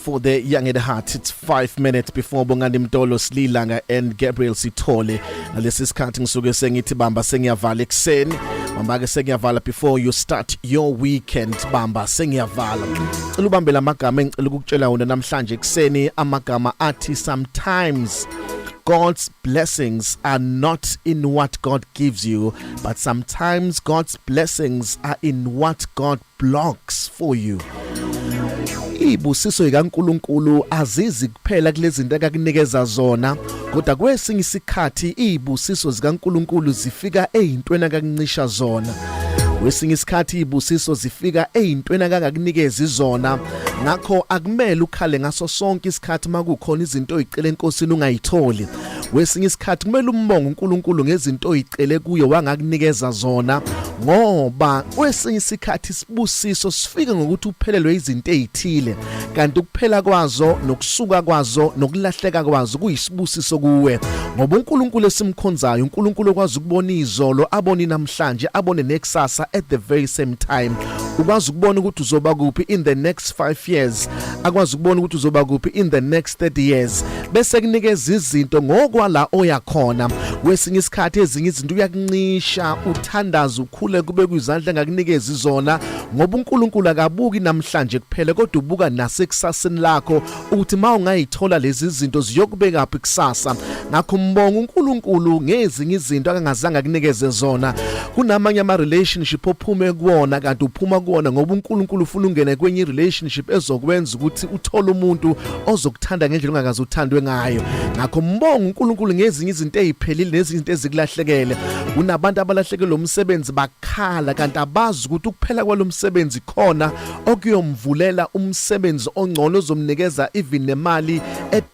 For the young at heart, it's 5 minutes before Bongani Mdolo Slilanga and Gabriel Sithole. Nalesi sikhathi ngisuke sengithi bamba sengiyavala ekseni. Bamba ke sengiyavala before you start your weekend. Bamba sengiyavala. Ngicela ubambe lamagama engicela ukukutshela wona namhlanje ekseni amagama athi sometimes God's blessings are not in what God gives you, but sometimes God's blessings are in what God blocks for you. Ibusiso ikaNkulunkulu azizi kuphela kulezi zinto akakunikeza zona, kodwa kwesinye isikhathi ibusiso zikaNkulunkulu zifika ezintweni akakuncisha zona. Kwesinye isikhathi ibusiso zifika ezintweni akakunikeza izona, ngakho akumele ukhale ngaso sonke isikhathi makukhona izinto oyicela enkosini ungayitholi. Kwesinye isikhathi kumele umbonge uNkulunkulu ngezinto oyicele kuye wangakunikeza zona, ngoba kwesinye isikhathi isibusiso sifika ngokuthi uphelelwe izinto ezithile, kanti ukuphela kwazo nokusuka kwazo nokulahleka kwazo kuyisibusiso kuwe, ngoba uNkulunkulu esimkhonzayo uNkulunkulu okwazi ukubona izolo, abone namhlanje, abone nekusasa at the very same time. Ukwazi ukubona ukuthi uzoba kuphi in the next 5 years, akwazi ukubona ukuthi uzoba kuphi in the next 30 years, bese kunikeza izinto ngokwala oyakhona. Kwesinye isikhathi ezinye izinto uyakuncisha, uthandaza ukhule kube kuyizandla engakunikeza izona, ngoba uNkulunkulu akabuki namhlanje kuphela kodwa ubuka nasekusaseni lakho ukuthi mawungayithola lezi zinto ziyokubeka phi kusasa. Ngakho mbonga uNkulunkulu ngezinye izinto akangazange akunikeze zona. Kunamanye ama relationship ophume kuwona kanti uphuma kuwona ngoba uNkulunkulu ufuna ungene kwenye relationship ezokwenza ukuthi uthole umuntu ozokuthanda ngendlela ongakaze uthandwe ngayo. Ngakho mbonga uNkulunkulu ngezinye izinto eziphelile nezinye izinto ezikulahlekele. Kunabantu abalahlekelwe umsebenzi bakhala kanti abazi ukuthi ukuphela kwalomsebenzi khona okuyomvulela umsebenzi ongcono ozomnikeza even nemali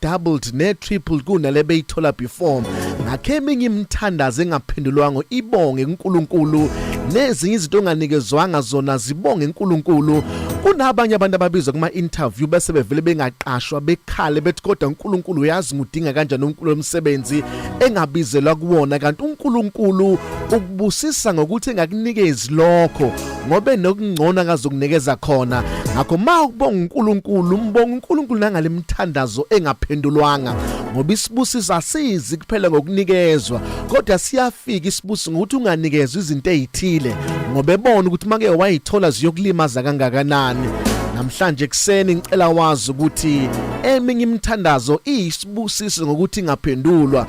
doubled ne tripled kunale beyithola before. Ngakho eminye imthandazo engaphendulwanga ibonge uNkulunkulu, nezinye izinto onganikezwanga zona zibonge uNkulunkulu. Kunabanye abantu ababizwa kuma interview bese bevele bengaqashwa bekhale bethi kodwa uNkulunkulu uyazi ngudinga kanjani uNkulunkulu umsebenzi engabizelwa kuwona, kanti uNkulunkulu ukubusisa ngokuthi engakunikezi lokho ngoba enokungcona akazokunikeza khona. Ngakho mawubonga uNkulunkulu, mbonga uNkulunkulu nangale mthandazo engaphendulwanga, ngoba isibusiso asizi kuphela ngokunikezwa kodwa siyafika isibusiso ngokuthi unganikezwe izinto ezithile, ngoba ebona ukuthi make wayithola ziyokulimaza kangakanani. Namhlanje ekseni ngicela wazi ukuthi eminye imthandazo isibusiso ngokuthi ingaphendulwa,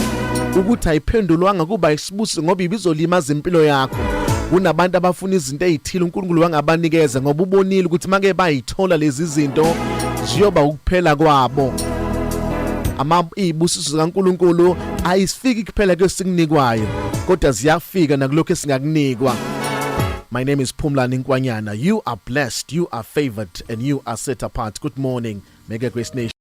ukuthi ayiphendulwanga kuba isibusiso ngoba ibizolimaza impilo yakho. Kunabantu abafuna izinto ezithile uNkulunkulu wangabanikeza ngoba ubonile ukuthi make bayithola lezi zinto ziyoba ukuphela kwabo. Ibusiso zikaNkulunkulu ayisifiki kuphela kwesikunikwayo kodwa ziyafika nakulokho esingakunikwa. My name is Phumlani Nkwanyana. You are blessed, you are favored, and you are set apart. Good morning, Mega Grace Nation.